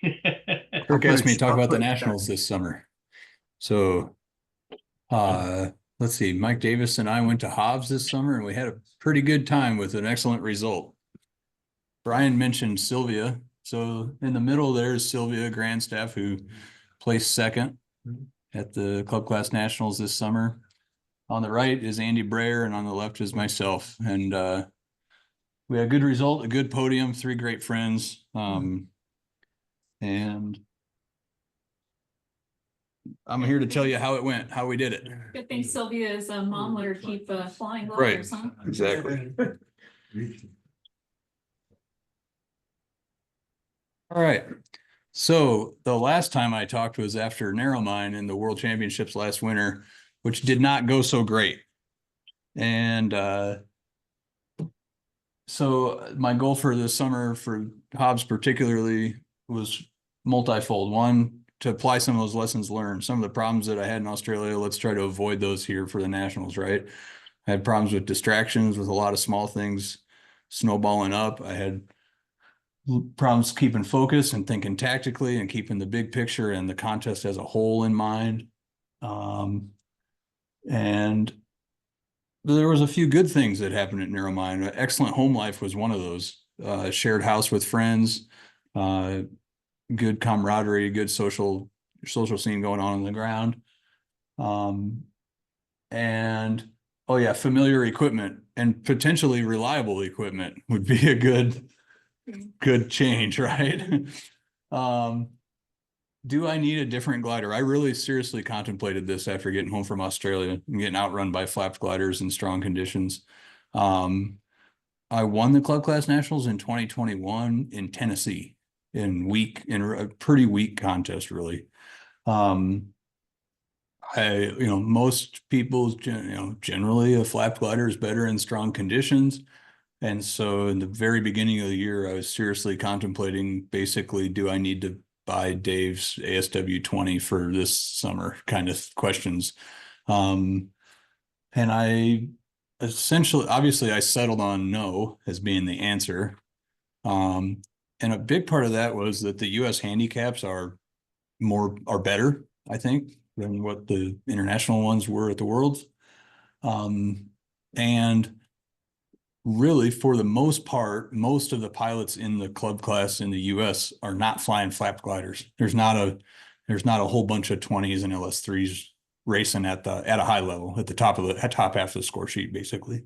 I Kirk asked me to talk about the Nationals this summer. So let's see. Mike Davis and I went to Hobbs this summer and we had a pretty good time with an excellent result. Brian mentioned Sylvia. So in the middle there is Sylvia Grandstaff, who placed second at the Club Class Nationals this summer. On the right is Andy Breyer, and on the left is myself. And we had a good result, a good podium, three great friends. And I'm here to tell you how it went, how we did it. Good thing Sylvia's mom let her keep flying Right, gliders, huh? exactly. All right. So the last time I talked was after Narrowmine in the World Championships last winter, which did not go so great. And so my goal for this summer for Hobbs particularly was multifold. One, to apply some of those lessons learned. Some of the problems that I had in Australia, let's try to avoid those here for the Nationals, right? I had problems with distractions, with a lot of small things snowballing up. I had problems keeping focus and thinking tactically and keeping the big picture and the contest as a whole in mind. And there was a few good things that happened at Narrowmine. Excellent home life was one of those. Shared house with friends, good camaraderie, good social scene going on the ground. And oh yeah, familiar equipment and potentially reliable equipment would be a good change, right? Do I need a different glider? I really seriously contemplated this after getting home from Australia and getting outrun by flapped gliders in strong conditions. I won the Club Class Nationals in 2021 in Tennessee in a pretty weak contest, really. Most people, generally a flapped glider is better in strong conditions. And so in the very beginning of the year, I was seriously contemplating basically, do I need to buy Dave's ASW 20 for this summer kind of questions. And I obviously I settled on no as being the answer. And a big part of that was that the US handicaps are better, I think, than what the international ones were at the Worlds. And really, for the most part, most of the pilots in the club class in the US are not flying flapped gliders. There's not a whole bunch of 20s and LS3s racing at a high level at the top half of the score sheet, basically.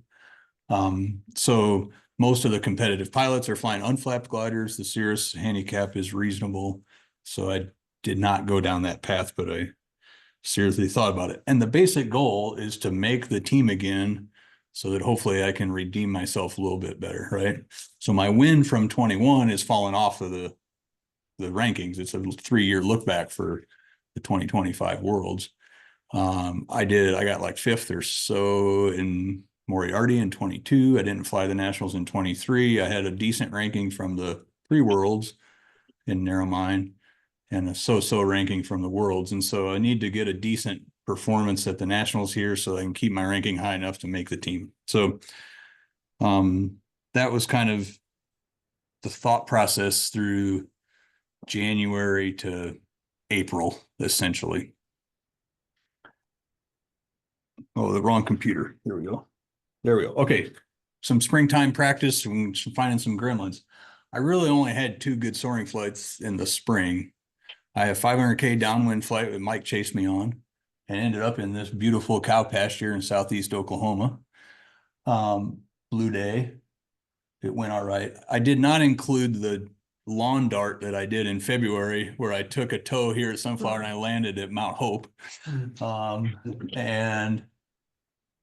So most of the competitive pilots are flying unflapped gliders. The Cirrus handicap is reasonable. So I did not go down that path, but I seriously thought about it. And the basic goal is to make the team again so that hopefully I can redeem myself a little bit better, right? So my win from 21 is falling off of the rankings. It's a 3-year look back for the 2025 Worlds. I got like 5th or so in Moriarty in 22. I didn't fly the Nationals in 23. I had a decent ranking from the pre-Worlds in Narrowmine and a so-so ranking from the Worlds. And so I need to get a decent performance at the Nationals here so I can keep my ranking high enough to make the team. So that was kind of the thought process through January to April, essentially. Oh, the wrong computer. There we go. Okay. Some springtime practice and finding some gremlins. I really only had 2 good soaring flights in the spring. I have 500K downwind flight with Mike chased me on and ended up in this beautiful cow pasture in southeast Oklahoma. Blue day. It went all right. I did not include the lawn dart that I did in February where I took a tow here at Sunflower and I landed at Mount Hope. And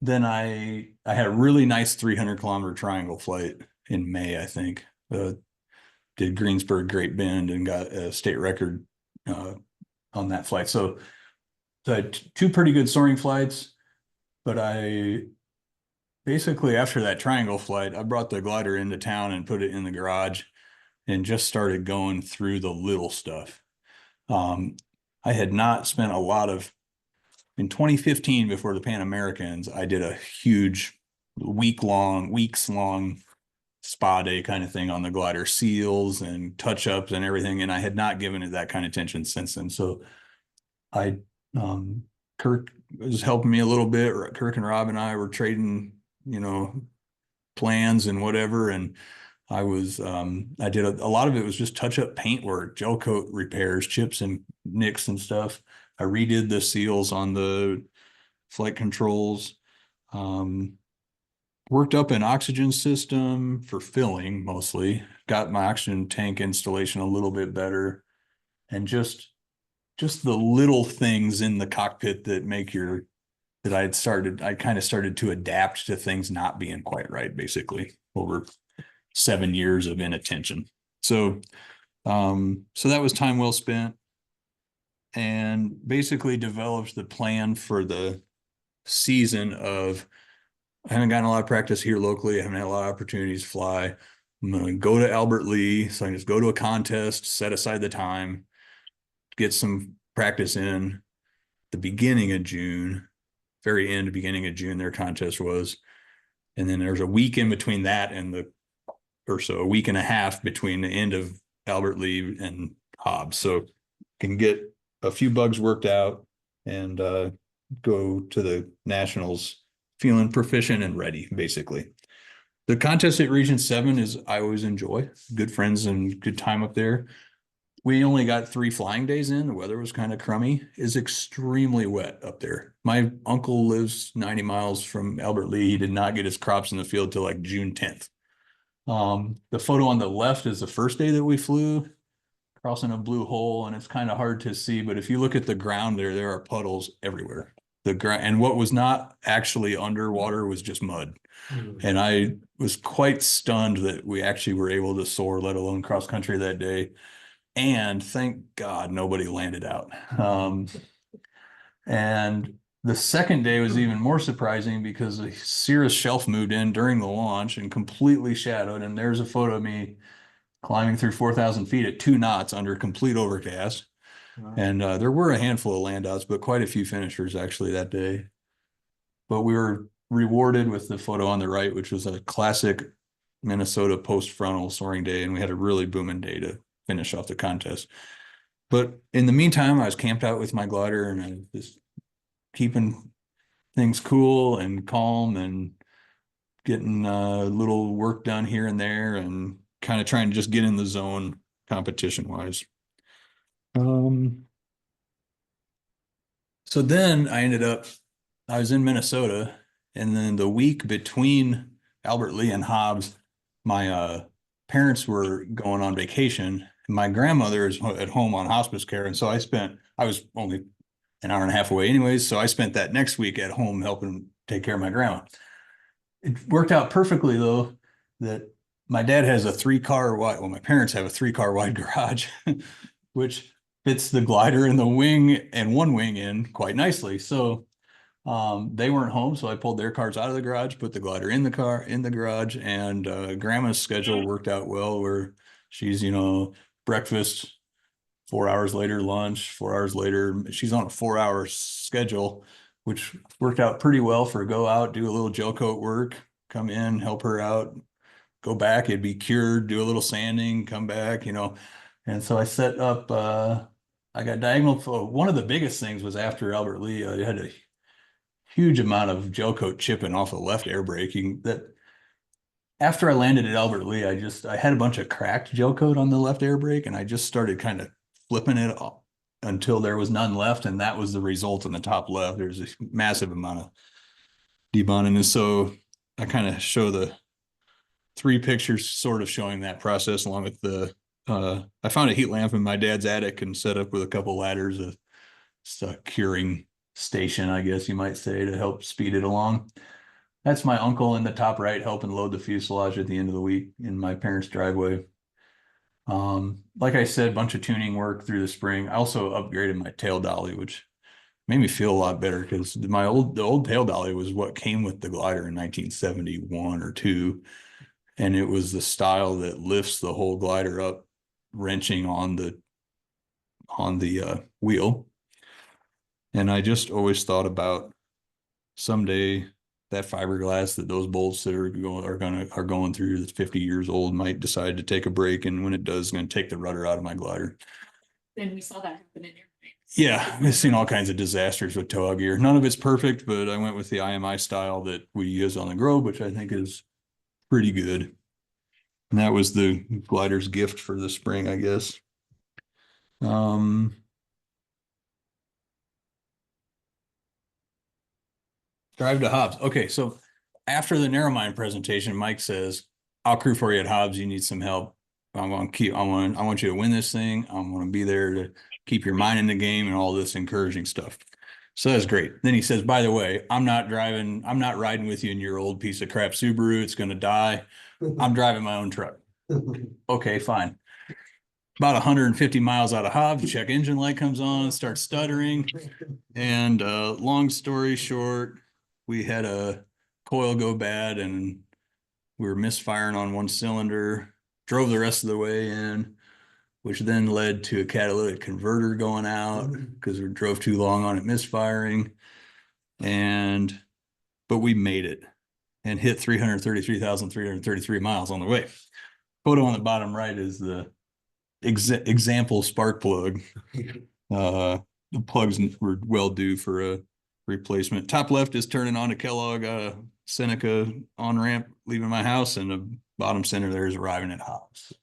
then I had a really nice 300-kilometer triangle flight in May, I think. Did Greensburg, Great Bend, and got a state record on that flight. So I had 2 pretty good soaring flights, but I basically, after that triangle flight, I brought the glider into town and put it in the garage and just started going through the little stuff. I had not spent a lot of, in 2015, before the Pan Americans, I did a huge weeks long spa day kind of thing on the glider, seals and touch ups and everything. And I had not given it that kind of attention since then. So I, um, Kirk was helping me a little bit. Kirk and Rob and I were trading, you know, plans and whatever. And I did a lot of it was just touch up paint work, gel coat repairs, chips and nicks and stuff. I redid the seals on the flight controls. Um, Worked up an oxygen system for filling mostly, got my oxygen tank installation a little bit better, and just the little things in the cockpit that make your that I kind of started to adapt to things not being quite right, basically, over 7 years of inattention. So so that was time well spent, and basically developed the plan for the season of I haven't gotten a lot of practice here locally. I haven't had a lot of opportunities to fly. I'm going to go to Albert Lee. So I can just go to a contest, set aside the time, get some practice in the beginning of June, very end, beginning of June, their contest was. And then there's a week in between that and or so, a week and a half between the end of Albert Lee and Hobbs. So can get a few bugs worked out and go to the nationals feeling proficient and ready, basically. The contest at Region 7 is I always enjoy. Good friends and good time up there. We only got 3 flying days in. The weather was kind of crummy. It's extremely wet up there. My uncle lives 90 miles from Albert Lee. He did not get his crops in the field till like June 10th. The photo on the left is the first day that we flew, crossing a blue hole, and it's kind of hard to see, but if you look at the ground there are puddles everywhere. The ground, and what was not actually underwater was just mud. And I was quite stunned that we actually were able to soar, let alone cross country that day. And thank God nobody landed out. And the second day was even more surprising because the Cirrus shelf moved in during the launch and completely shadowed. And there's a photo of me climbing through 4,000 feet at 2 knots under complete overcast. Wow. And there were a handful of land outs, but quite a few finishers actually that day. But we were rewarded with the photo on the right, which was a classic Minnesota post frontal soaring day. And we had a really booming day to finish off the contest. But in the meantime, I was camped out with my glider and I was just keeping things cool and calm and getting a little work done here and there and kind of trying to just get in the zone competition wise. So then I was in Minnesota, and then the week between Albert Lee and Hobbs, my parents were going on vacation. My grandmother is at home on hospice care. And so I was only an hour and a half away anyways. So I spent that next week at home helping take care of my grandma. It worked out perfectly though, that my dad has a 3-car wide, well, my parents have a 3-car wide garage, which fits the glider and the wing and one wing in quite nicely. So they weren't home, so I pulled their cars out of the garage, put the glider in the garage, and grandma's schedule worked out well where she's, breakfast, 4 hours later, lunch, 4 hours later. She's on a 4-hour schedule, which worked out pretty well for go out, do a little gel coat work, come in, help her out, go back, it'd be cured, do a little sanding, come back, And so I set up, I got diagonal. One of the biggest things was after Albert Lee, I had a huge amount of gel coat chipping off the left air brake. That after I landed at Albert Lee, I had a bunch of cracked gel coat on the left air brake, and I just started kind of flipping it until there was none left, and that was the result in the top left. There's a massive amount of debonding, and so I kind of show the 3 pictures sort of showing that process along with I found a heat lamp in my dad's attic and set up with a couple ladders, a curing station, I guess you might say, to help speed it along. That's my uncle in the top right helping load the fuselage at the end of the week in my parents' driveway. Like I said, a bunch of tuning work through the spring. I also upgraded my tail dolly, which made me feel a lot better because the old tail dolly was what came with the glider in 1971 or 2. And it was the style that lifts the whole glider up, wrenching on the wheel. And I just always thought about someday that fiberglass that those bolts that are going through that's 50 years old might decide to take a break, and when it does, it's going to take the rudder out of my glider. Then we saw that happen in your. Yeah, I've seen all kinds of disasters with tow gear. None of it's perfect, but I went with the IMI style that we use on the Grove, which I think is pretty good. And that was the glider's gift for the spring, I guess. Drive to Hobbs. Okay, so after the Narrowmine presentation, Mike says, "I'll crew for you at Hobbs. You need some help. I want you to win this thing. I'm going to be there to keep your mind in the game and all this encouraging stuff." So that's great. Then he says, "By the way, I'm not riding with you in your old piece of crap Subaru. It's going to die. I'm driving my own truck." Okay, fine. About 150 miles out of Hobbs, check engine light comes on, starts stuttering. And long story short, we had a coil go bad and we were misfiring on one cylinder, drove the rest of the way in, which then led to a catalytic converter going out because we drove too long on it misfiring. But we made it and hit 333,333 miles on the way. Photo on the bottom right is the example spark plug. The plugs were well due for a replacement. Top left is turning on to Kellogg Seneca on ramp leaving my house, and the bottom center there is arriving at Hobbs.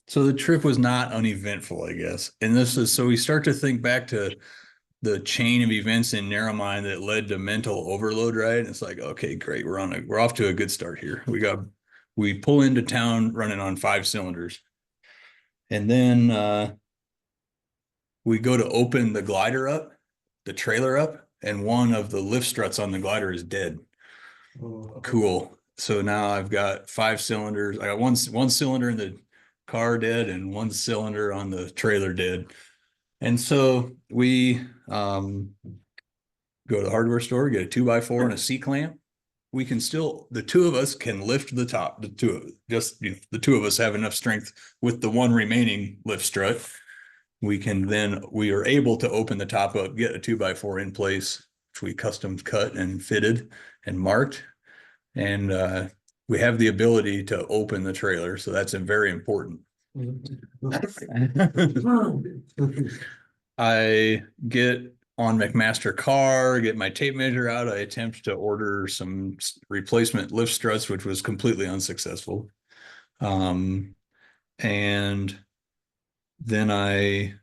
So the trip was not uneventful, I guess. And this is so we start to think back to the chain of events in Narrowmine that led to mental overload, right? It's like, okay, great, we're off to a good start here. We pull into town running on 5 cylinders. And then we go to open the glider up, the trailer up, and one of the lift struts on the glider is dead. Cool. So now I've got 5 cylinders. I got one cylinder in the car dead and 1 cylinder on the trailer dead. And so we go to the hardware store, get a 2x4 and a C-clamp. We can still, the two of us can lift the top, the two of us have enough strength with the one remaining lift strut. We are able to open the top up, get a 2x4 in place, which we custom cut and fitted and marked. And we have the ability to open the trailer. So that's very important. I get on McMaster car, get my tape measure out. I attempt to order some replacement lift struts, which was completely unsuccessful. And then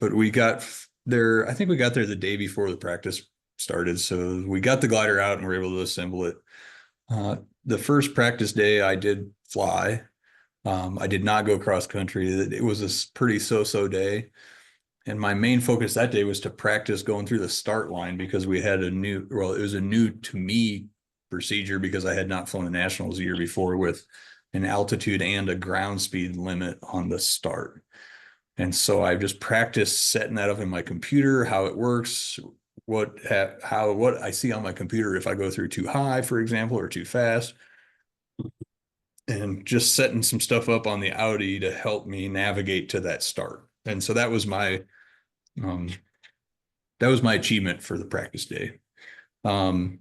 but we got there, I think we got there the day before the practice started. So we got the glider out and were able to assemble it. The first practice day I did fly. I did not go cross country. It was a pretty so-so day. And my main focus that day was to practice going through the start line because it was a new to me procedure because I had not flown the nationals a year before with an altitude and a ground speed limit on the start. And so I just practiced setting that up in my computer, how it works, what I see on my computer if I go through too high, for example, or too fast. And just setting some stuff up on the Audi to help me navigate to that start. And so that was my achievement for the practice day. A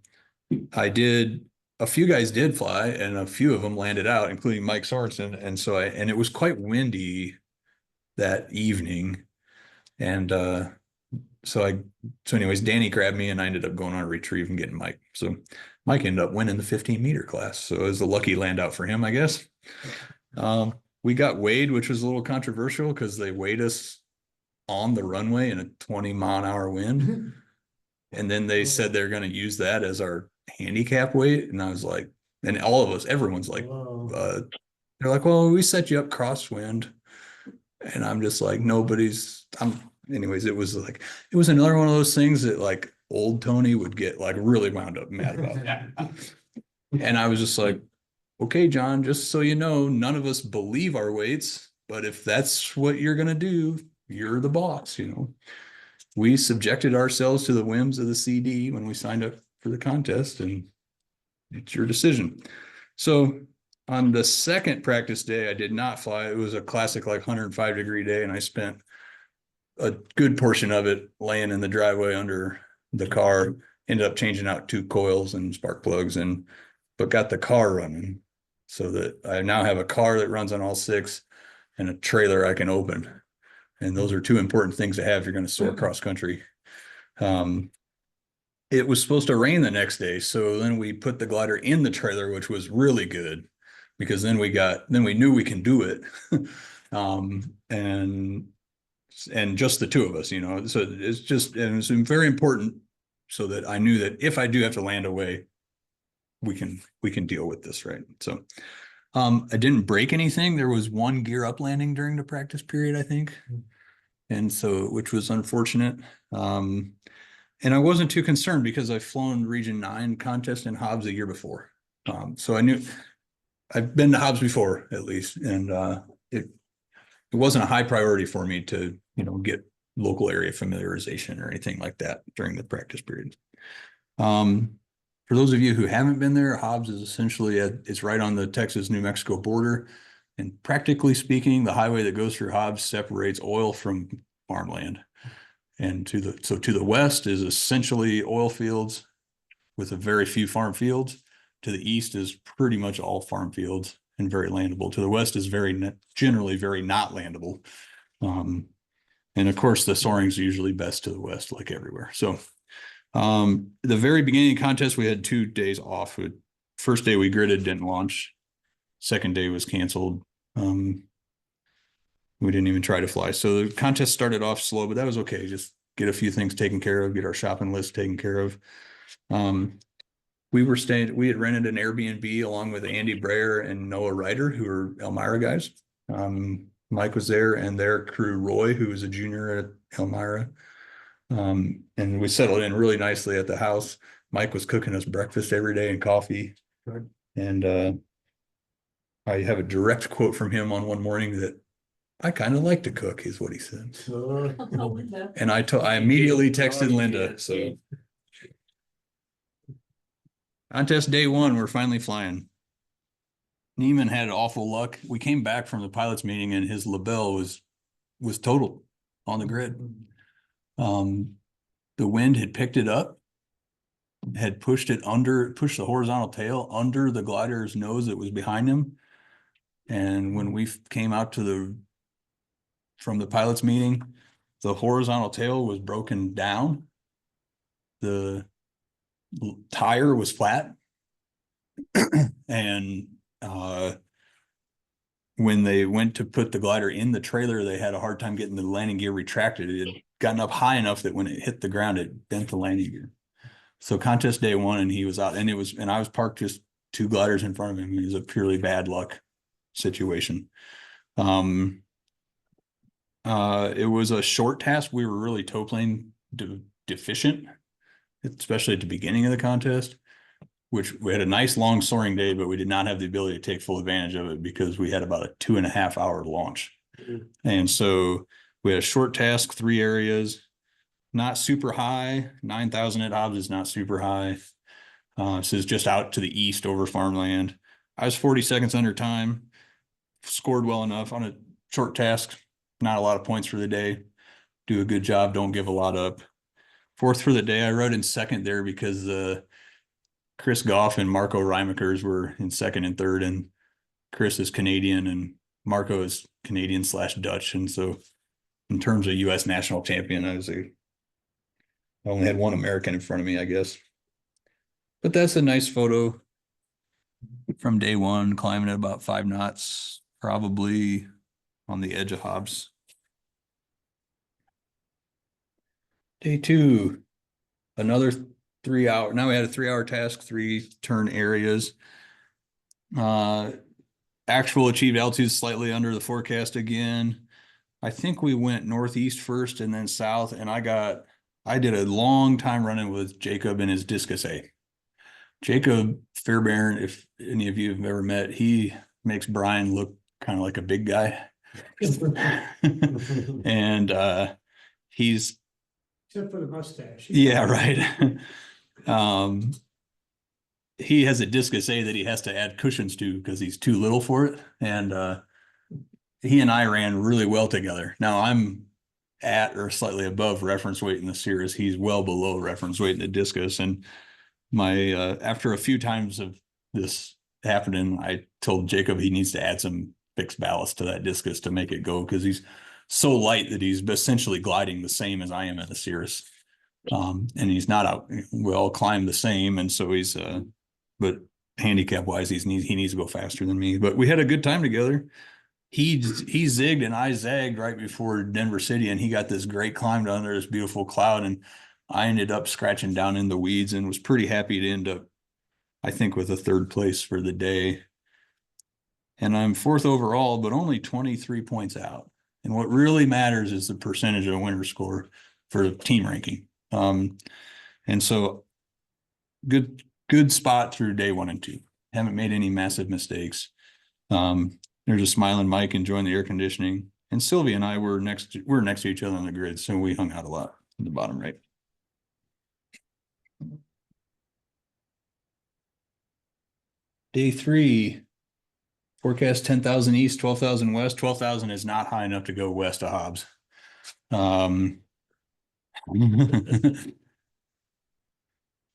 few guys did fly and a few of them landed out, including Mike Sorensen. And it was quite windy that evening. And so anyways, Danny grabbed me and I ended up going on a retrieve and getting Mike. So Mike ended up winning the 15-meter class. So it was a lucky land out for him, I guess. We got weighed, which was a little controversial because they weighed us on the runway in a 20-mile-an-hour wind. And then they said they're going to use that as our handicap weight. And I was like, and everyone's like, they're like, well, we set you up crosswind. And I'm just like, anyways, it was another one of those things that like old Tony would get like really wound up mad about. And I was just like, okay, John, just so you know, none of us believe our weights, but if that's what you're going to do, you're the boss, We subjected ourselves to the whims of the CD when we signed up for the contest, and it's your decision. So on the second practice day, I did not fly. It was a classic like 105-degree day, and I spent a good portion of it laying in the driveway under the car ended up changing out 2 coils and spark plugs but got the car running so that I now have a car that runs on all 6 and a trailer I can open. And those are 2 important things to have if you're going to soar cross country. It was supposed to rain the next day. So then we put the glider in the trailer, which was really good because then we knew we can do it. And just the 2 of us, so it's very important so that I knew that if I do have to land away, we can deal with this, right? So I didn't break anything. There was 1 gear up landing during the practice period, I think. And so, which was unfortunate. And I wasn't too concerned because I've flown Region 9 contest in Hobbs a year before. So I knew I've been to Hobbs before at least. And it wasn't a high priority for me to, get local area familiarization or anything like that during the practice period. For those of you who haven't been there, Hobbs is essentially it's right on the Texas-New Mexico border. And practically speaking, the highway that goes through Hobbs separates oil from farmland. And to the west is essentially oil fields with a very few farm fields. To the east is pretty much all farm fields and very landable. To the west is generally very not landable. And of course, the soaring's usually best to the west, like everywhere. So the very beginning of the contest, we had 2 days off. First day we gridded, didn't launch. Second day was canceled. We didn't even try to fly. So the contest started off slow, but that was okay. Just get a few things taken care of, get our shopping list taken care of. We had rented an Airbnb along with Andy Breyer and Noah Ryder, who are Elmira guys. Mike was there and their crew, Roy, who was a junior at Elmira. And we settled in really nicely at the house. Mike was cooking us breakfast every day and coffee. Good. And I have a direct quote from him on one morning that I kind of like to cook, is what he said. And I immediately texted Linda. So contest day 1, we're finally flying. Neiman had awful luck. We came back from the pilots meeting and his label was totaled on the grid. The wind had picked it up, had pushed the horizontal tail under the glider's nose that was behind him. And when we came out from the pilots meeting, the horizontal tail was broken down. The tire was flat. And when they went to put the glider in the trailer, they had a hard time getting the landing gear retracted. It had gotten up high enough that when it hit the ground, it bent the landing gear. So contest day 1, and he was out, and I was parked just 2 gliders in front of him. It was a purely bad luck situation. It was a short task. We were really tow plane deficient, especially at the beginning of the contest, which we had a nice long soaring day, but we did not have the ability to take full advantage of it because we had about a 2.5-hour launch. And so we had a short task, 3 areas, not super high. 9,000 at Hobbs is not super high. This is just out to the east over farmland. I was 40 seconds under time, scored well enough on a short task. Not a lot of points for the day. Do a good job. Don't give a lot up. 4th for the day. I rode in 2nd there because Chris Goff and Marco Reimakers were in 2nd and 3rd, and Chris is Canadian and Marco is Canadian/Dutch. And so in terms of US national champion, I only had 1 American in front of me, I guess. But that's a nice photo from day 1, climbing at about 5 knots, probably on the edge of Hobbs. Day 2, another 3 hour. Now we had a 3-hour task, 3 turn areas. Actual achieved altitude slightly under the forecast again. I think we went northeast first and then south, and I did a long time running with Jacob and his Discus A. Jacob Fairbairn, if any of you have ever met, he makes Brian look kind of like a big guy. And he's except for the mustache. Yeah, right. He has a Discus A that he has to add cushions to because he's too little for it. And he and I ran really well together. Now I'm at or slightly above reference weight in the Cirrus. He's well below reference weight in the discus. And my after a few times of this happening, I told Jacob he needs to add some fixed ballast to that discus to make it go, because he's so light that he's essentially gliding the same as I am in the Cirrus. And he's not out. We all climb the same, and so he's but handicap wise, he needs to go faster than me. But we had a good time together. He zigged and I zagged right before Denver City, and he got this great climb down under this beautiful cloud, and I ended up scratching down in the weeds and was pretty happy to end up, I think, with a third place for the day. And I'm fourth overall, but only 23 points out. And what really matters is the percentage of winner score for team ranking. And so good spot through day 1 and 2. Haven't made any massive mistakes. There's a smiling Mike enjoying the air conditioning, and Sylvia and I were next to each other on the grid, so we hung out a lot in the bottom right. Day 3, forecast 10,000 east, 12,000 west. 12,000 is not high enough to go west of Hobbs.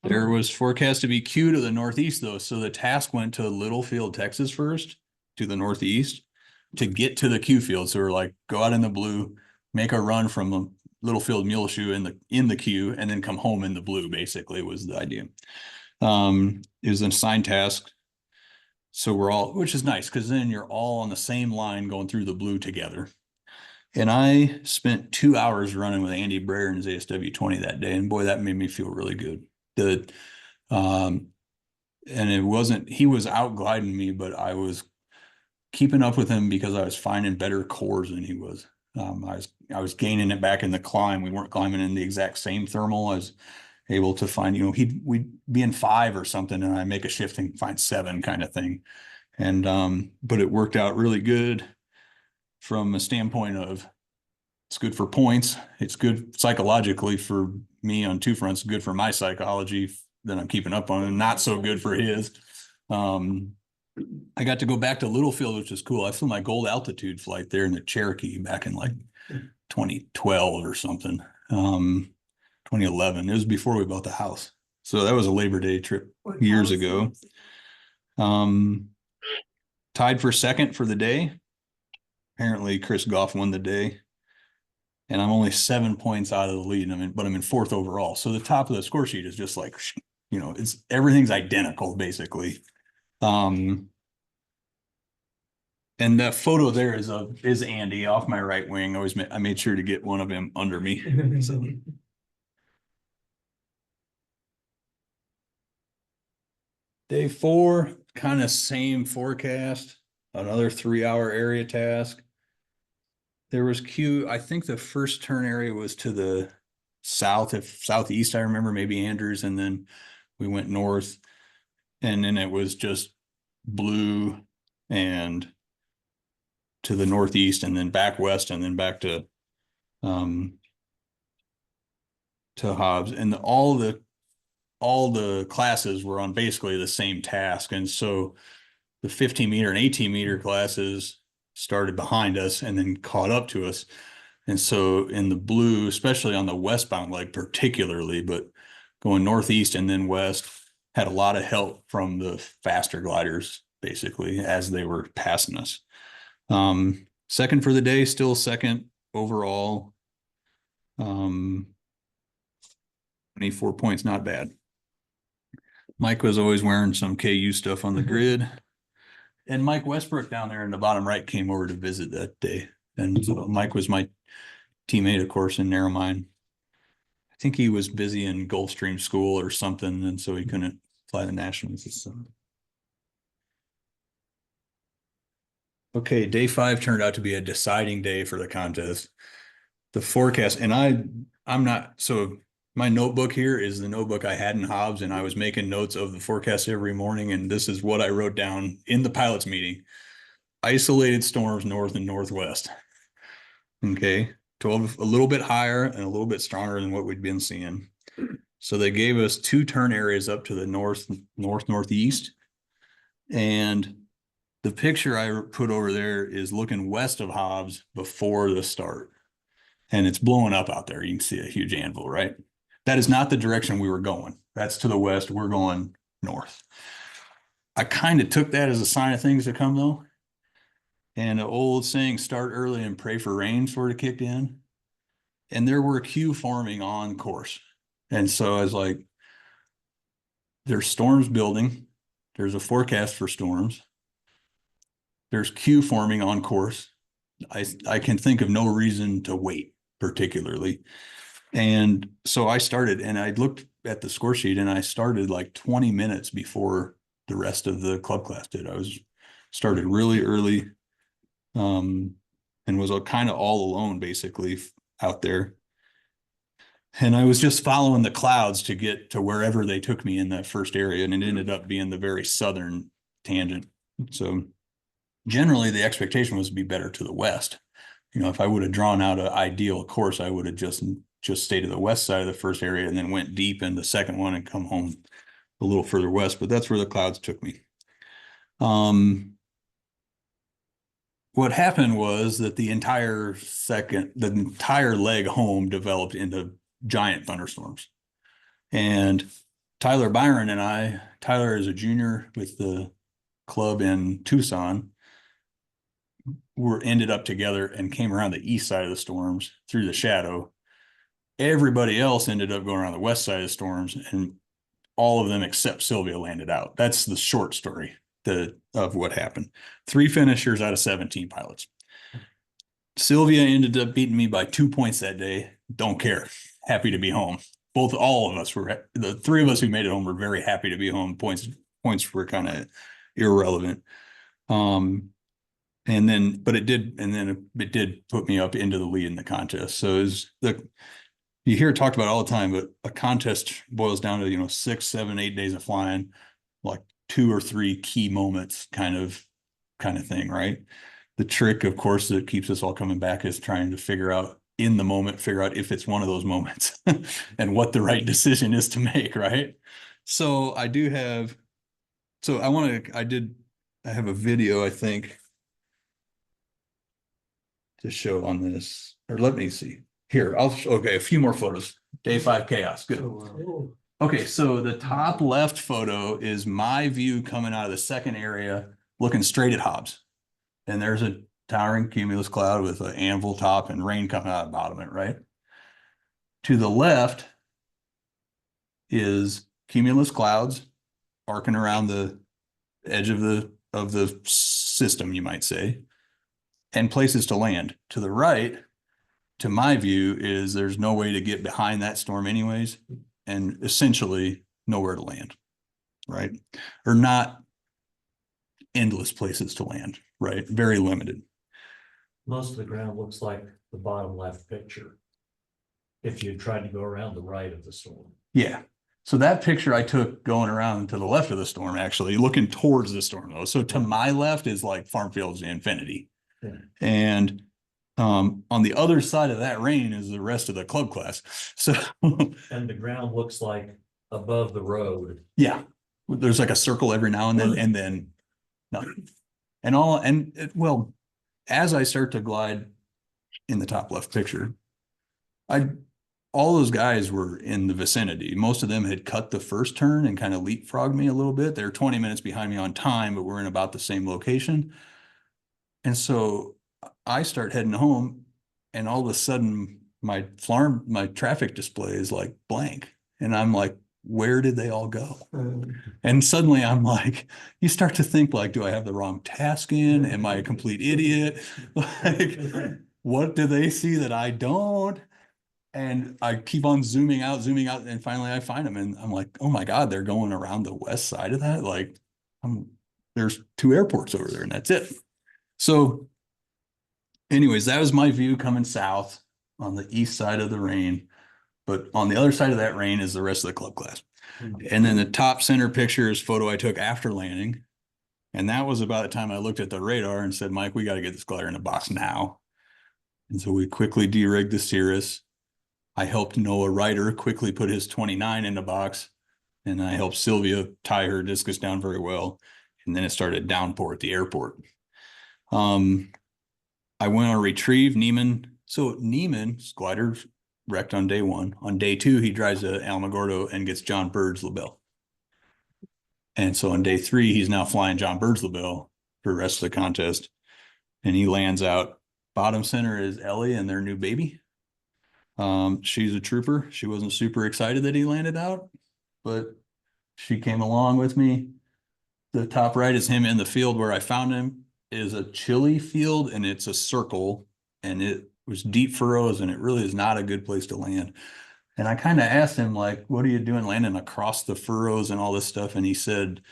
There was forecast to be Q to the northeast, though, so the task went to Littlefield, Texas first, to the northeast, to get to the Q field. So we're like, go out in the blue, make a run from Littlefield Muleshoe in the Q, and then come home in the blue, basically, was the idea. It was an assigned task. So we're all, which is nice, because then you're all on the same line going through the blue together. And I spent 2 hours running with Andy Breyer in his ASW 20 that day, and boy, that made me feel really good. And it wasn't, he was out gliding me, but I was keeping up with him because I was finding better cores than he was. I was gaining it back in the climb. We weren't climbing in the exact same thermal. I was able to find, we'd be in 5 or something, and I make a shift and find 7 kind of thing. And but it worked out really good from a standpoint of, it's good for points. It's good psychologically for me on 2 fronts, good for my psychology that I'm keeping up on, and not so good for his. I got to go back to Littlefield, which is cool. I flew my gold altitude flight there in the Cherokee back in like 2012 or something. 2011. It was before we built the house. So that was a Labor Day trip years ago. Tied for second for the day. Apparently Chris Goff won the day. And I'm only 7 points out of the lead, but I'm in 4th overall. So the top of the score sheet is just like, everything's identical basically. And the photo there is Andy off my right wing. I made sure to get one of him under me. So. Day 4, kind of same forecast, another 3-hour area task. There was Q. I think the first turn area was to the southeast, I remember, maybe Andrews, and then we went north, and then it was just blue and to the northeast, and then back west, and then back to Hobbs. And all the classes were on basically the same task, and so the 15 meter and 18 meter classes started behind us and then caught up to us. And so in the blue, especially on the westbound leg particularly, but going northeast and then west, had a lot of help from the faster gliders basically as they were passing us. Second for the day, still second overall. 24 points, not bad. Mike was always wearing some KU stuff on the grid. And Mike Westbrook down there in the bottom right came over to visit that day. And so Mike was my teammate, of course, in Narromine. I think he was busy in Gulfstream school or something, and so he couldn't fly the nationals this summer. Okay, day 5 turned out to be a deciding day for the contest. The forecast, and I'm not, so my notebook here is the notebook I had in Hobbs, and I was making notes of the forecast every morning, and this is what I wrote down in the pilots meeting. Isolated storms north and northwest. Okay, 12, a little bit higher and a little bit stronger than what we'd been seeing. So they gave us 2 turn areas up to the northeast. And the picture I put over there is looking west of Hobbs before the start. and it's blowing up out there. You can see a huge anvil, right? That is not the direction we were going. That's to the west. We're going north. I kind of took that as a sign of things to come, though. And the old saying, start early and pray for rain, sort of kicked in. And there were queue forming on course. And so I was like, there's storms building. There's a forecast for storms. There's queue forming on course. I can think of no reason to wait particularly. And so I started, and I looked at the score sheet, and I started like 20 minutes before the rest of the club class did. I started really early, and was kind of all alone basically out there. And I was just following the clouds to get to wherever they took me in that first area, and it ended up being the very southern tangent. So generally the expectation was to be better to the west. You know, if I would have drawn out an ideal course, I would have just stayed to the west side of the first area and then went deep in the second one and come home a little further west, but that's where the clouds took me. What happened was that the entire leg home developed into giant thunderstorms. And Tyler Byron and I, Tyler is a junior with the club in Tucson, ended up together and came around the east side of the storms through the shadow. Everybody else ended up going around the west side of the storms, and all of them except Sylvia landed out. That's the short story of what happened. 3 finishers out of 17 pilots. Sylvia ended up beating me by 2 points that day. Don't care. Happy to be home. All of us were, the 3 of us who made it home were very happy to be home. Points were kind of irrelevant. But it did put me up into the lead in the contest. So you hear it talked about all the time, but a contest boils down to, 6, 7, 8 days of flying, like 2 or 3 key moments kind of thing, right? The trick, of course, that keeps us all coming back is trying to figure out if it's one of those moments and what the right decision is to make, right? So I have a video, I think, to show on this, or let me see here. Okay, a few more photos. Day 5 chaos. Good. Okay, so the top left photo is my view coming out of the second area, looking straight at Hobbs. And there's a towering cumulus cloud with an anvil top and rain coming out of the bottom of it, right? To the left is cumulus clouds arcing around the edge of the system, you might say, and places to land. To the right, to my view, is there's no way to get behind that storm anyways, and essentially nowhere to land, right? Or not endless places to land, right? Very limited. Most of the ground looks like the bottom left picture. If you tried to go around the right of the storm. Yeah. So that picture I took going around to the left of the storm, actually looking towards the storm though. So to my left is like farm fields to infinity. Yeah. And on the other side of that rain is the rest of the club class. So and the ground looks like above the road. Yeah. There's like a circle every now and then nothing. Well, as I start to glide in the top left picture, all those guys were in the vicinity. Most of them had cut the first turn and kind of leapfrogged me a little bit. They're 20 minutes behind me on time, but we're in about the same location. And so I start heading home, and all of a sudden my traffic display is like blank. And I'm like, where did they all go? And suddenly I'm like, you start to think like, do I have the wrong task in? Am I a complete idiot? Like, what do they see that I don't? And I keep on zooming out, and finally I find them, and I'm like, oh my God, they're going around the west side of that. Like, there's 2 airports over there, and that's it. So anyways, that was my view coming south on the east side of the rain. But on the other side of that rain is the rest of the club class. And then the top center picture is photo I took after landing. And that was about the time I looked at the radar and said, Mike, we got to get this glider in the box now. And so we quickly de-rigged the Cirrus. I helped Noah Ryder quickly put his 29 in the box. And I helped Sylvia tie her discus down very well. And then it started downpour at the airport. I went on a retrieve. Neiman So Neiman's glider wrecked on day 1. On day 2, he drives a Alamogordo and gets John Bird's LaBelle. And so on day 3, he's now flying John Bird's LaBelle for the rest of the contest. And he lands out. Bottom center is Ellie and their new baby. She's a trooper. She wasn't super excited that he landed out, but she came along with me. The top right is him in the field where I found him. It is a chilly field and it's a circle and it was deep furrows and it really is not a good place to land. And I kind of asked him, like, what are you doing landing across the furrows and all this stuff? And he said,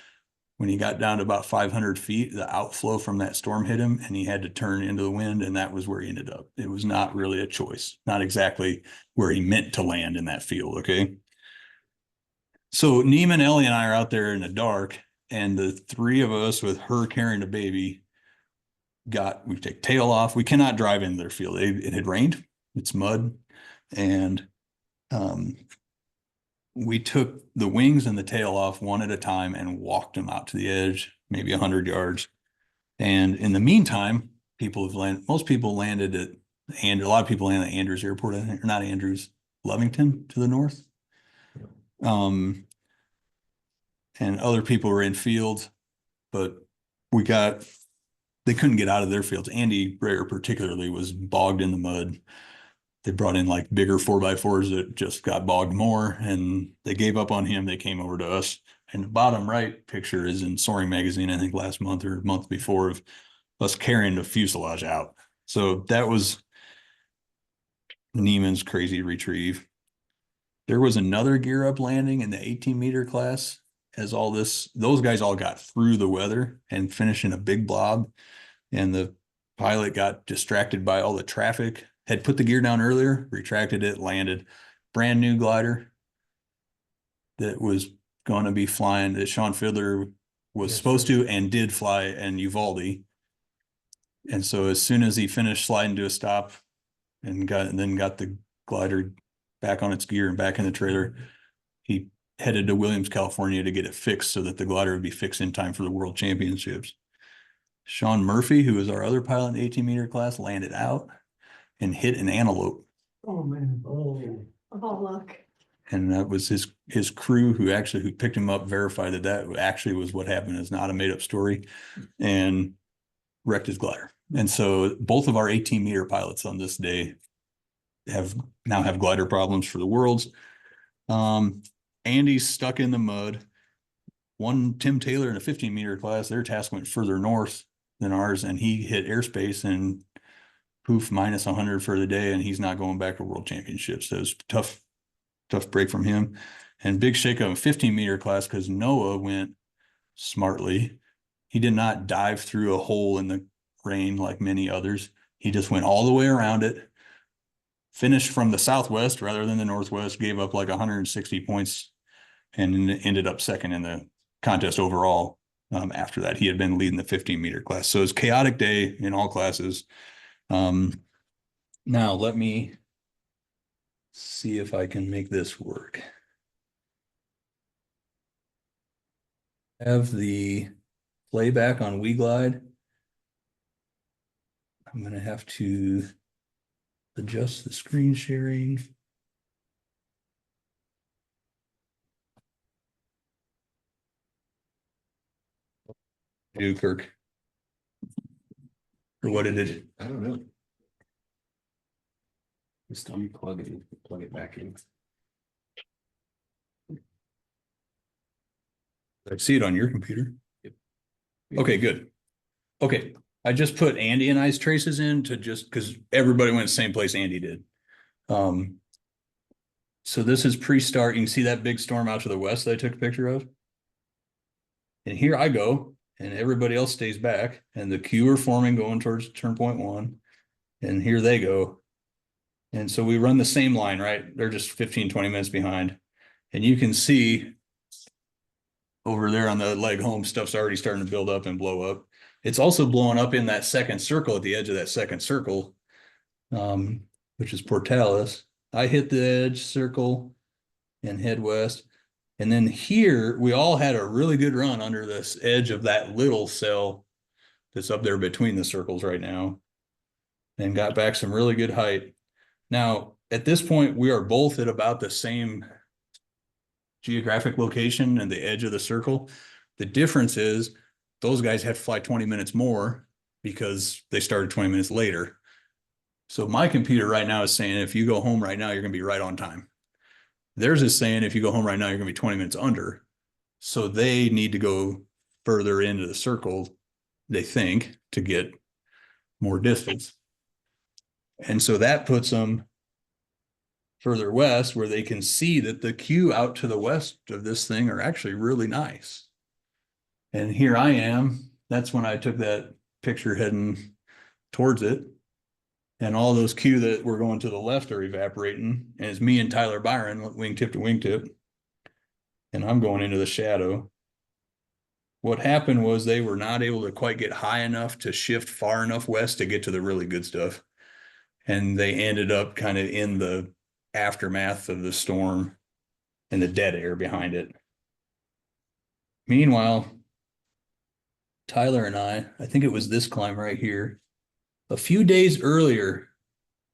when he got down to about 500 feet, the outflow from that storm hit him and he had to turn into the wind. And that was where he ended up. It was not really a choice, not exactly where he meant to land in that field. Okay. So Neiman, Ellie, and I are out there in the dark, and the 3 of us with her carrying a baby we take tail off. We cannot drive into their field. It had rained. It's mud. And we took the wings and the tail off one at a time and walked them out to the edge, maybe 100 yards. And in the meantime, most people landed at, and a lot of people landed at Andrews Airport, I think, or not Andrews, Lovington to the north. And other people were in fields, but they couldn't get out of their fields. Andy Brayer particularly was bogged in the mud. They brought in like bigger 4x4s that just got bogged more, and they gave up on him. They came over to us. And the bottom right picture is in Soaring Magazine, I think last month or month before, of us carrying the fuselage out. So that was Neiman's crazy retrieve. There was another gear up landing in the 18-meter class as those guys all got through the weather and finished in a big blob. And the pilot got distracted by all the traffic, had put the gear down earlier, retracted it, landed. Brand new glider that was going to be flying, that Sean Fiddler was supposed to and did fly in Uvalde. And so as soon as he finished sliding to a stop and then got the glider back on its gear and back in the trailer, he headed to Williams, California to get it fixed so that the glider would be fixed in time for the World Championships. Sean Murphy, who was our other pilot in the 18-meter class, landed out and hit an antelope. Oh, man. Oh, Oh, look. And that was his crew who picked him up, verified that actually was what happened. It's not a made up story, and wrecked his glider. And so both of our 18-meter pilots on this day now have glider problems for the Worlds. Andy's stuck in the mud. Tim Taylor in a 15-meter class, their task went further north than ours, and he hit airspace and poof, minus 100 for the day, and he's not going back to World Championships. So it was tough break from him. And big shakeup in 15-meter class because Noah went smartly. He did not dive through a hole in the rain like many others. He just went all the way around it, finished from the southwest rather than the northwest, gave up like 160 points, and ended up second in the contest overall. After that, he had been leading the 15-meter class. So it was a chaotic day in all classes. Now let me see if I can make this work. Have the playback on WeGlide. I'm going to have to adjust the screen sharing. Do Kirk? Or what did it? I don't know. Just unplug it and plug it back in. I see it on your computer. Yep. Okay, good. Okay, I just put Andy and I's traces in to just because everybody went the same place Andy did. So this is pre-start. You can see that big storm out to the west that I took a picture of. And here I go, and everybody else stays back, and the queue are forming going towards turn point 1. And here they go. And so we run the same line, right? They're just 15, 20 minutes behind. And you can see over there on the leg home, stuff's already starting to build up and blow up. It's also blowing up in that second circle, at the edge of that second circle, which is Portales. I hit the edge circle and head west. And then here, we all had a really good run under this edge of that little cell that's up there between the circles right now. and got back some really good height. Now, at this point, we are both at about the same geographic location and the edge of the circle. The difference is those guys have to fly 20 minutes more because they started 20 minutes later. So my computer right now is saying if you go home right now, you're going to be right on time. Theirs is saying if you go home right now, you're going to be 20 minutes under. So they need to go further into the circle, they think, to get more distance. And so that puts them further west where they can see that the queue out to the west of this thing are actually really nice. And here I am. That's when I took that picture heading towards it. And all those queue that were going to the left are evaporating. And it's me and Tyler Byron, wingtip to wingtip. And I'm going into the shadow. What happened was they were not able to quite get high enough to shift far enough west to get to the really good stuff. And they ended up kind of in the aftermath of the storm and the dead air behind it. Meanwhile, Tyler and I think it was this climb right here. A few days earlier,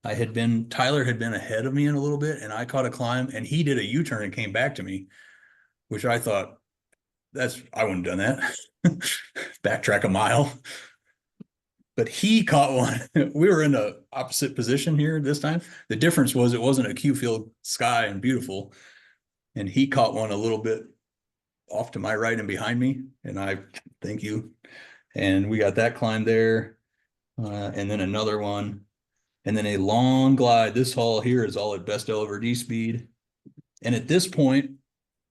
Tyler had been ahead of me in a little bit, and I caught a climb, and he did a U-turn and came back to me, which I thought, I wouldn't have done that. Backtrack a mile. But he caught one. We were in the opposite position here this time. The difference was it wasn't a Q-field sky and beautiful. And he caught one a little bit off to my right and behind me. And I thank you. And we got that climb there. And then another one. And then a long glide. This haul here is all at best L over D speed. And at this point,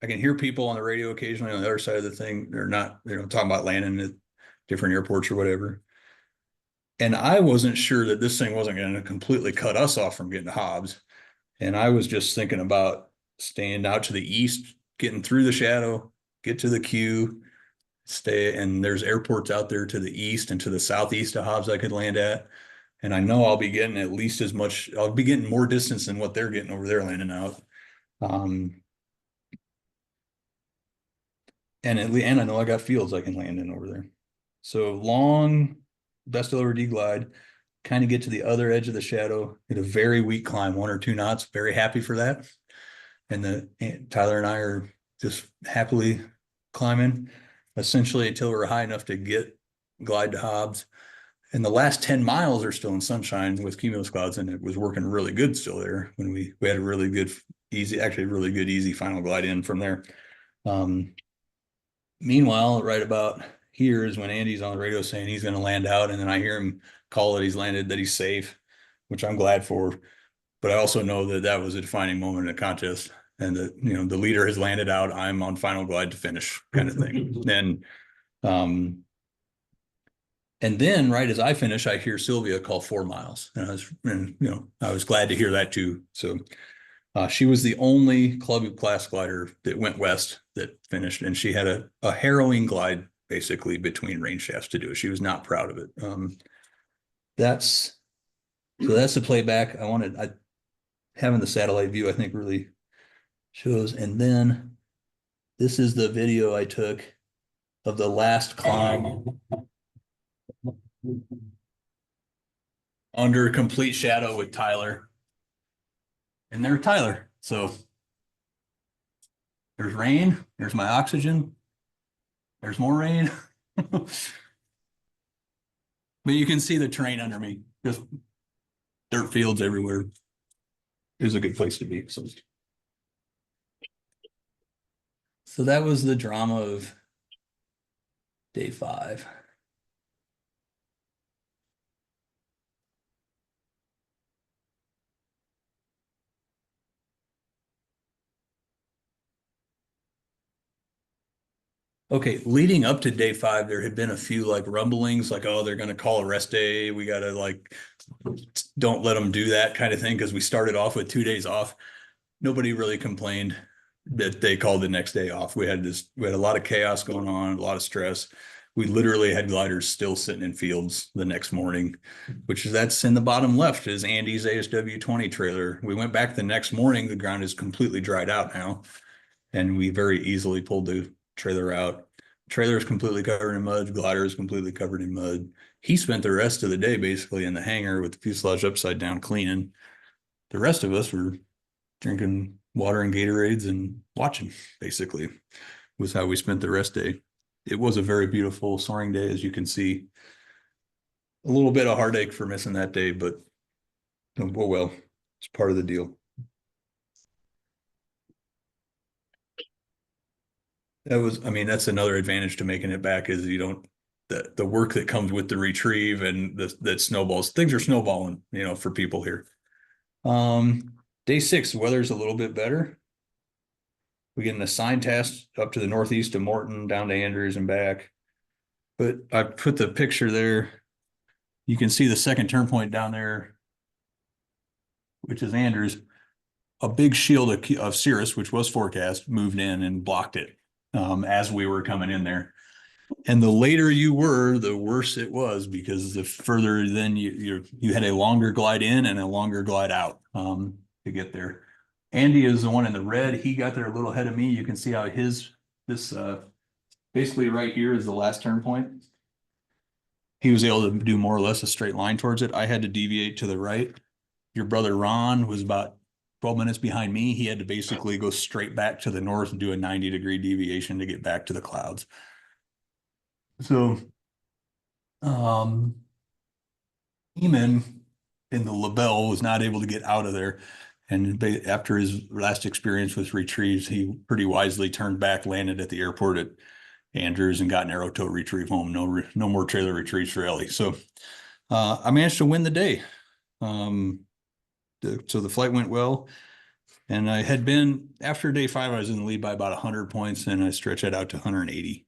I can hear people on the radio occasionally on the other side of the thing. They're talking about landing at different airports or whatever. And I wasn't sure that this thing wasn't going to completely cut us off from getting to Hobbs. And I was just thinking about staying out to the east, getting through the shadow, get to the queue, stay. And there's airports out there to the east and to the southeast of Hobbs I could land at. And I know I'll be getting at least as much, I'll be getting more distance than what they're getting over there landing out. And I know I got fields I can land in over there. So long best L over D glide, kind of get to the other edge of the shadow, get a very weak climb, 1 or 2 knots. Very happy for that. And Tyler and I are just happily climbing essentially until we're high enough to glide to Hobbs. And the last 10 miles are still in sunshine with cumulus clouds, and it was working really good still there when we had a really good, easy final glide in from there. Meanwhile, right about here is when Andy's on the radio saying he's going to land out, and then I hear him call that he's landed, that he's safe, which I'm glad for. But I also know that that was a defining moment in the contest, and that, the leader has landed out. I'm on final glide to finish, kind of thing. And then right as I finish, I hear Sylvia call 4 miles, and I was glad to hear that too. So she was the only club class glider that went west that finished, and she had a harrowing glide basically between range shafts to do it. She was not proud of it. That's the playback. Having the satellite view, I think, really shows. And then this is the video I took of the last climb under complete shadow with Tyler. And there's Tyler. So there's rain, there's my oxygen, there's more rain. But you can see the terrain under me, just dirt fields everywhere. It was a good place to be. So that was the drama of day 5. Okay, leading up to day 5, there had been a few rumblings, oh, they're going to call a rest day. We got to don't let them do that kind of thing, because we started off with 2 days off. Nobody really complained that they called the next day off. We had a lot of chaos going on, a lot of stress. We literally had gliders still sitting in fields the next morning, that's in the bottom left is Andy's ASW 20 trailer. We went back the next morning. The ground is completely dried out now, and we very easily pulled the trailer out. trailer is completely covered in mud, glider is completely covered in mud. He spent the rest of the day basically in the hangar with the fuselage upside down cleaning. The rest of us were drinking water and Gatorades and watching, basically, was how we spent the rest day. It was a very beautiful soaring day, as you can see. A little bit of heartache for missing that day, but oh well, it's part of the deal. That was, I mean, that's another advantage to making it back is you don't, the work that comes with the retrieve and that snowballs, things are snowballing, you know, for people here. Day 6, the weather's a little bit better. We get an assigned task up to the northeast of Morton, down to Andrews and back. But I put the picture there. You can see the second turn point down there, which is Andrews. A big shield of cirrus, which was forecast, moved in and blocked it as we were coming in there. And the later you were, the worse it was, because the further then you had a longer glide in and a longer glide out to get there. Andy is the one in the red. He got there a little ahead of me. You can see how this basically right here is the last turn point. He was able to do more or less a straight line towards it. I had to deviate to the right. Your brother Ron was about 12 minutes behind me. He had to basically go straight back to the north and do a 90-degree deviation to get back to the clouds. So, Eamon in the LaBelle was not able to get out of there. And after his last experience with retrieves, he pretty wisely turned back, landed at the airport at Andrews, and got an arrow tow retrieve home. No more trailer retrieves for Ellie. So I managed to win the day. So the flight went well. And I had been, after day 5, I was in the lead by about 100 points, and I stretched it out to 180.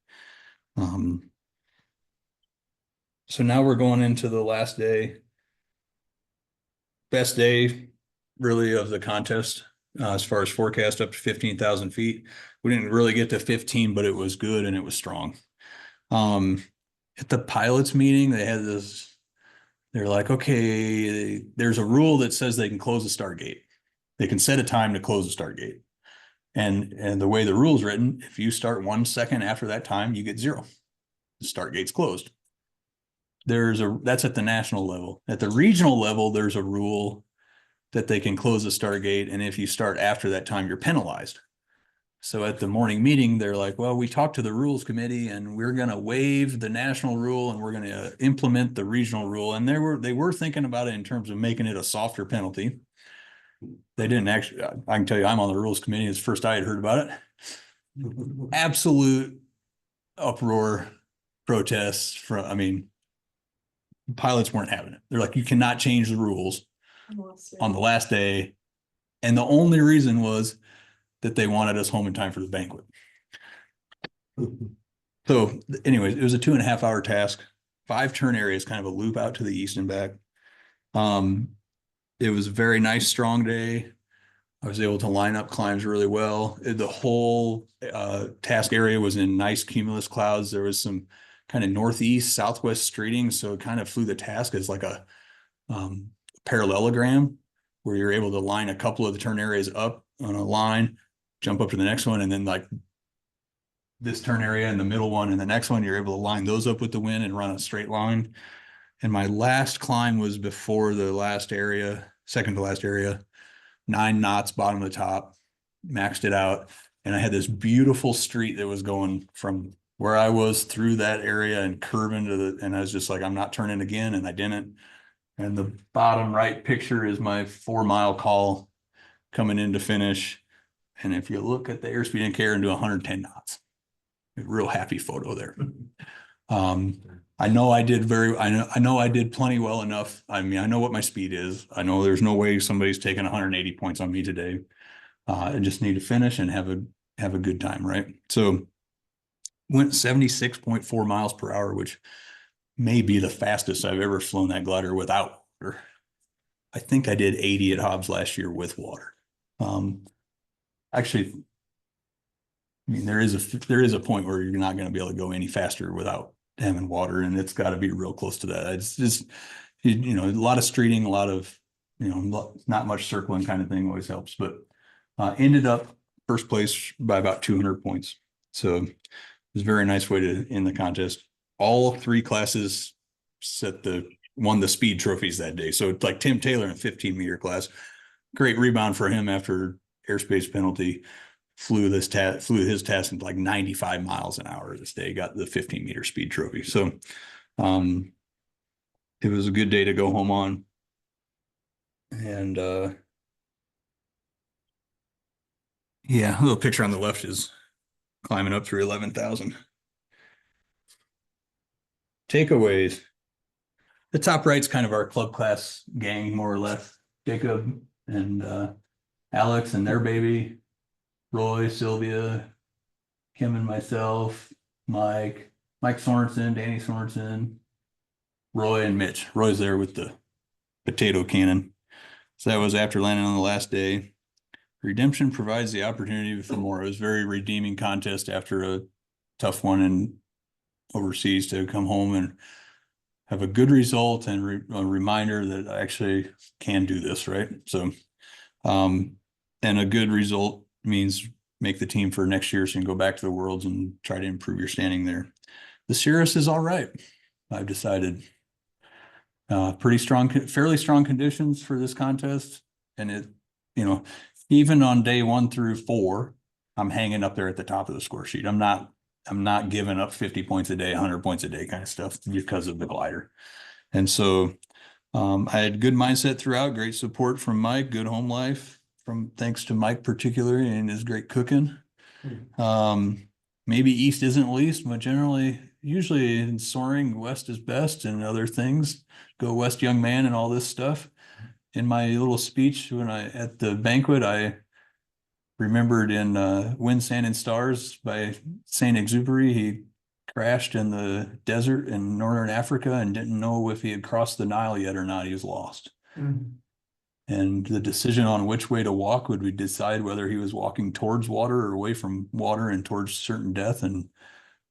So now we're going into the last day. Best day, really, of the contest, as far as forecast, up to 15,000 feet. We didn't really get to 15, but it was good and it was strong. At the pilots meeting, they had this, they're like, okay, there's a rule that says they can close the start gate. They can set a time to close the start gate. And the way the rule's written, if you start 1 second after that time, you get 0. The start gate's closed. That's at the national level. At the regional level, there's a rule that they can close the start gate, and if you start after that time, you're penalized. So at the morning meeting, they're like, well, we talked to the rules committee and we're going to waive the national rule and we're going to implement the regional rule. And they were thinking about it in terms of making it a softer penalty. They didn't actually, I can tell you, I'm on the rules committee. It's the first I had heard about it. Absolute uproar, protests from, I mean, pilots weren't having it. They're like, you cannot change the rules on the last day. And the only reason was that they wanted us home in time for the banquet. So anyways, it was a 2.5 hour task, 5 turn areas, kind of a loop out to the east and back. It was a very nice, strong day. I was able to line up climbs really well. The whole task area was in nice cumulus clouds. There was some kind of northeast, southwest streeting. So it kind of flew the task as like a parallelogram, where you're able to line a couple of the turn areas up on a line, jump up to the next one, and then like this turn area and the middle one and the next one, you're able to line those up with the wind and run a straight line. And my last climb was before the last area, second to last area, 9 knots, bottom of the top, maxed it out. And I had this beautiful street that was going from where I was through that area and curving to and I was just like, I'm not turning again. And I didn't. And the bottom right picture is my 4-mile call coming in to finish. And if you look at the airspeed indicator and do 110 knots, a real happy photo there. I know I did I know I did plenty well enough. I mean, I know what my speed is. I know there's no way somebody's taking 180 points on me today. I just need to finish and have a good time, right? So went 76.4 miles per hour, which may be the fastest I've ever flown that glider without water. I think I did 80 at Hobbs last year with water. Actually, I mean, there is a point where you're not going to be able to go any faster without having water, and it's got to be real close to that. It's just, you know, a lot of streeting, a lot of, you know, not much circling kind of thing always helps, but ended up first place by about 200 points. So was a very nice way to end the contest. All three classes won the speed trophies that day. So it's like Tim Taylor in 15-meter class, great rebound for him after airspace penalty. Flew his test in like 95 miles an hour this day, got the 15-meter speed trophy. So it was a good day to go home on. And yeah, a little picture on the left is climbing up through 11,000. Takeaways. The top right's kind of our club class gang, more or less. Jacob and Alex and their baby, Roy, Sylvia, Kim and myself, Mike Sorensen, Danny Sorensen, Roy and Mitch. Roy's there with the potato cannon. So that was after landing on the last day. Redemption provides the opportunity for more. It was a very redeeming contest after a tough one in overseas to come home and have a good result and a reminder that I actually can do this, right? So, and a good result means make the team for next year so you can go back to the Worlds and try to improve your standing there. The Cirrus is all right, I've decided. Pretty strong, fairly strong conditions for this contest. And it, even on day 1 through 4, I'm hanging up there at the top of the score sheet. I'm not giving up 50 points a day, 100 points a day kind of stuff because of the glider. And so I had good mindset throughout, great support from Mike, good home life thanks to Mike particularly and his great cooking. Maybe east isn't least, but usually in soaring, west is best and other things. Go west, young man, and all this stuff. In my little speech at the banquet, I remembered in Wind, Sand, and Stars by Saint-Exupéry, he crashed in the desert in northern Africa and didn't know if he had crossed the Nile yet or not. He was lost. And the decision on which way to walk would decide whether he was walking towards water or away from water and towards certain death. And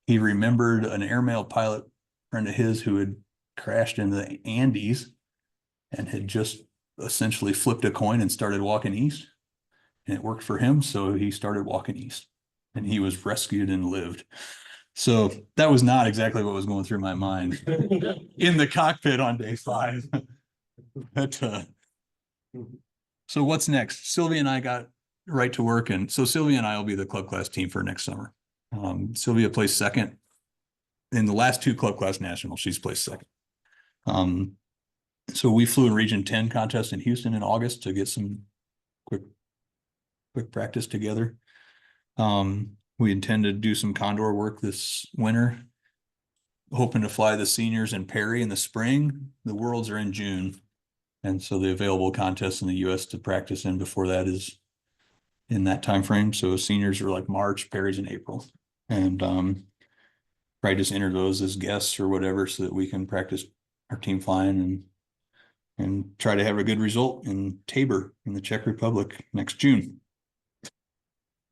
he remembered an airmail pilot friend of his who had crashed in the Andes and had just essentially flipped a coin and started walking east. And it worked for him. So he started walking east and he was rescued and lived. So that was not exactly what was going through my mind in the cockpit on day 5. But so what's next? Sylvia and I got right to work. And so Sylvia and I will be the club class team for next summer. Sylvia placed second in the last 2 club class nationals. She's placed second. So we flew in Region 10 contest in Houston in August to get some quick practice together. We intend to do some Condor work this winter, hoping to fly the seniors in Perry in the spring. The Worlds are in June. And so the available contests in the US to practice in before that is in that time frame. So seniors are like March, Perry's in April. And probably just enter those as guests or whatever so that we can practice our team flying and try to have a good result in Tabor in the Czech Republic next June.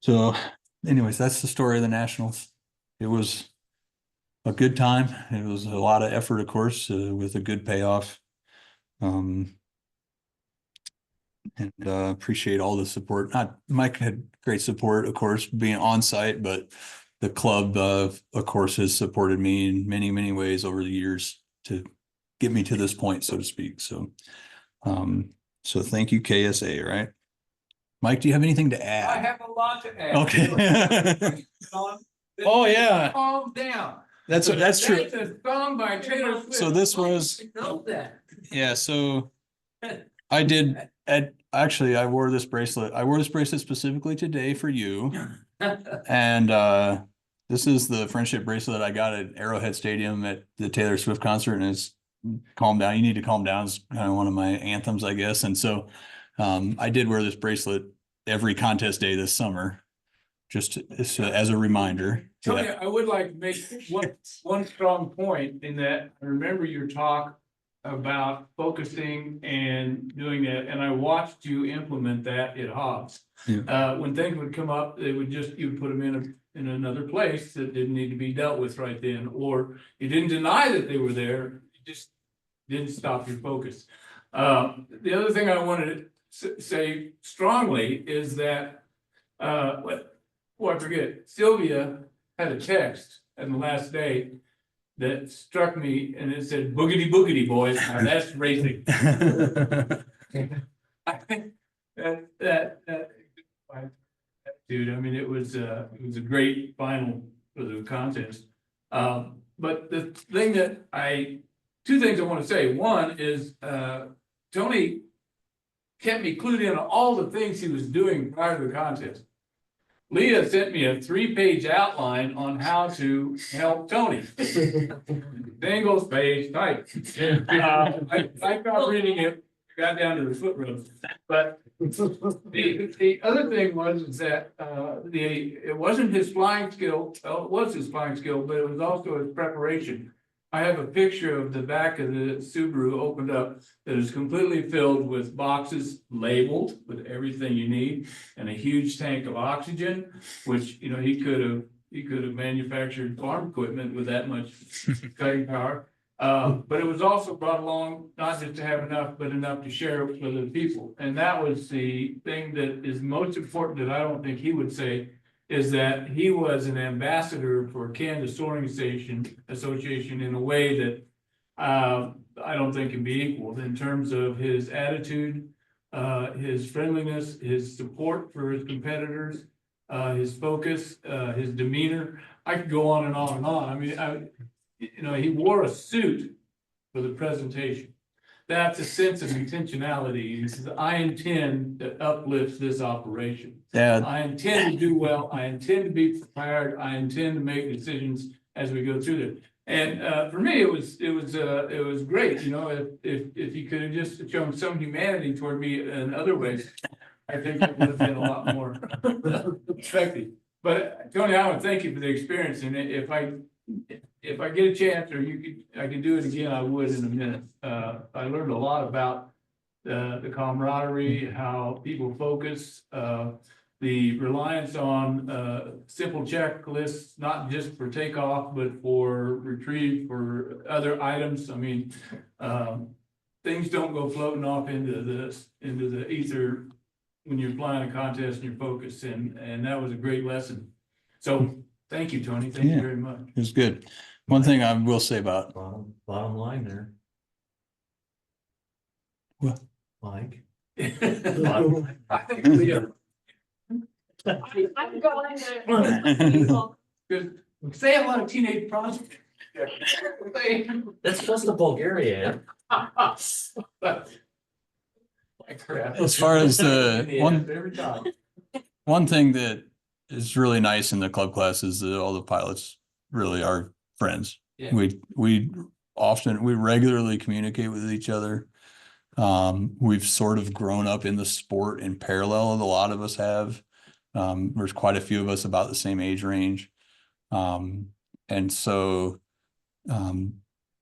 So anyways, that's the story of the Nationals. It was a good time. It was a lot of effort, of course, with a good payoff. And appreciate all the support. Mike had great support, of course, being on site, but the club, of course, has supported me in many, many ways over the years to get me to this point, so to speak. So, so thank you, KSA. Right, Mike, do you have anything to add? I have a lot to add. Okay. Oh yeah, Calm down. that's true. That's a song by Taylor Swift. So this was, Know that. yeah. So I did. Actually, I wore this bracelet. I wore this bracelet specifically today for you. And this is the friendship bracelet I got at Arrowhead Stadium at the Taylor Swift concert. And it's Calm Down. You need to calm down. It's kind of one of my anthems, I guess. And so I did wear this bracelet every contest day this summer, just as a reminder. Tony, I would like to make one strong point in that I remember your talk about focusing and doing that, and I watched you implement that at Hobbs. Yeah. When things would come up, they would you'd put them in another place that didn't need to be dealt with right then, or you didn't deny that they were there, you just didn't stop your focus. The other thing I wanted to say strongly is that, I forget, Sylvia had a text on the last day that struck me, and it said boogity boogity boys. Now that's racing. I think that dude, I mean, it was a great final for the contest. But the thing two things I want to say. One is, Tony kept me clued in on all the things he was doing prior to the contest. Leah sent me a 3-page outline on how to help Tony. Single space type. I got reading it, got down to the foot rub. But the other thing was that it wasn't his flying skill. Well, it was his flying skill, but it was also his preparation. I have a picture of the back of the Subaru opened up that is completely filled with boxes labeled with everything you need and a huge tank of oxygen, which, you know, he could have manufactured farm equipment with that much cutting power. But it was also brought along not just to have enough, but enough to share with other people. And that was the thing that is most important that I don't think he would say, is that he was an ambassador for Canada Soaring Association in a way that I don't think can be equaled in terms of his attitude, his friendliness, his support for his competitors, his focus, his demeanor. I could go on and on and on. I mean, you know, he wore a suit for the presentation. That's a sense of intentionality. He says, I intend to uplift this operation. Yeah. I intend to do well. I intend to be prepared. I intend to make decisions as we go through this. And for me, it was great. You know, if he could have just shown some humanity toward me in other ways, I think it would have been a lot more effective. But Tony, I want to thank you for the experience. And if I get a chance, or I could do it again, I would in a minute. I learned a lot about the camaraderie, how people focus, the reliance on simple checklists, not just for takeoff, but for retrieve for other items. I mean, things don't go floating off into the ether when you're flying a contest and you're focused, and that was a great lesson. So thank you, Tony. Thank you very much. It was good. One thing I will say about Bottom line there. What? Mike. I think we are. I'm going to. Because they have a lot of teenage projects. That's close to Bulgaria. as far as one thing that is really nice in the club class is that all the pilots really are friends. Yeah. We regularly communicate with each other. We've sort of grown up in the sport in parallel, and a lot of us have. There's quite a few of us about the same age range. And so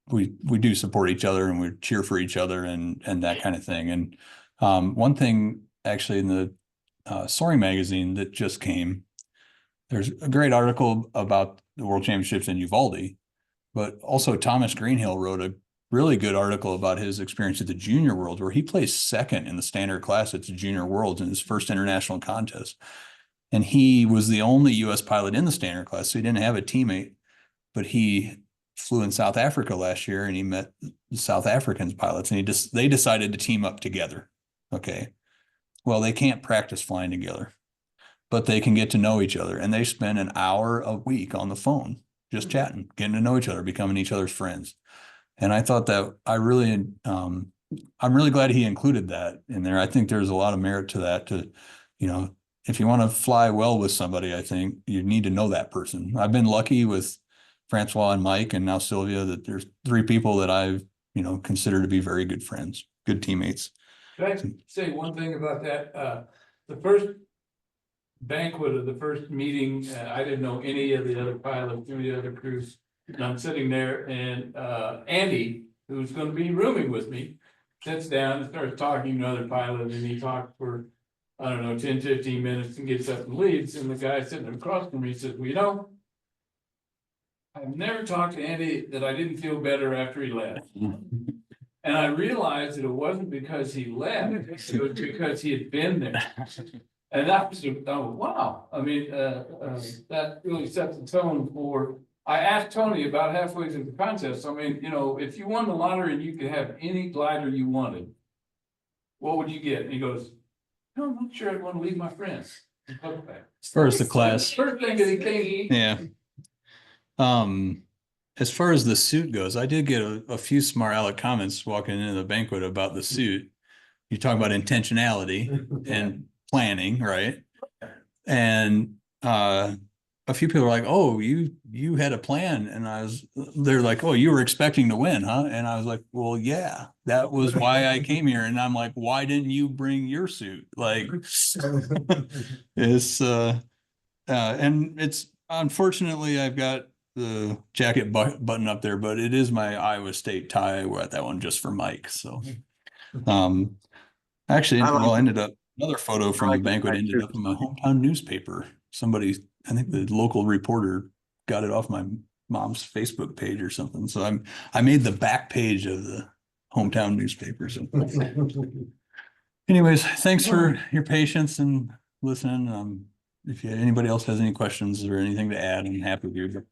we do support each other, and we cheer for each other, and that kind of thing. And one thing actually in the Soaring magazine that just came, there's a great article about the World Championships in Uvalde, but also Thomas Greenhill wrote a really good article about his experience at the Junior World, where he placed second in the standard class at the Junior Worlds in his first international contest. And he was the only U.S. pilot in the standard class, so he didn't have a teammate, but he flew in South Africa last year, and he met the South African pilots, and they decided to team up together. Okay. Well, they can't practice flying together, but they can get to know each other, and they spend an hour a week on the phone, just chatting, getting to know each other, becoming each other's friends. And I thought that I'm really glad he included that in there. I think there's a lot of merit to that, if you want to fly well with somebody, I think you need to know that person. I've been lucky with Francois and Mike and now Sylvia that there's 3 people that I've, consider to be very good friends, good teammates. Can I say one thing about that? The first banquet of the first meeting, I didn't know any of the other pilots, any of the other crews. And I'm sitting there, and Andy, who's going to be rooming with me, sits down and starts talking to another pilot, and he talked for, 10, 15 minutes and gets up and leaves. And the guy sitting across from me says, well, I've never talked to Andy that I didn't feel better after he left. And I realized that it wasn't because he left, it was because he had been there. And that was, oh, wow, I mean, that really set the tone for, I asked Tony about halfway through the contest, I mean, you know, if you won the lottery and you could have any glider you wanted, what would you get? And he goes, no, I'm not sure I'd want to leave my friends. Okay. As far as the class, First thing that he came. yeah. As far as the suit goes, I did get a few smart aleck comments walking into the banquet about the suit. You talk about intentionality and planning, right? And a few people are like, oh, you had a plan. And they're like, oh, you were expecting to win, huh? And I was like, well, yeah, that was why I came here. And I'm like, why didn't you bring your suit? Like, it's and it's unfortunately I've got the jacket button up there, but it is my Iowa State tie. I got that one just for Mike. So actually, well, ended up another photo from the banquet ended up in my hometown newspaper. Somebody, I think the local reporter got it off my mom's Facebook page or something. So I made the back page of the hometown newspaper. So anyways, thanks for your patience and listening. If anybody else has any questions or anything to add, I'm happy to.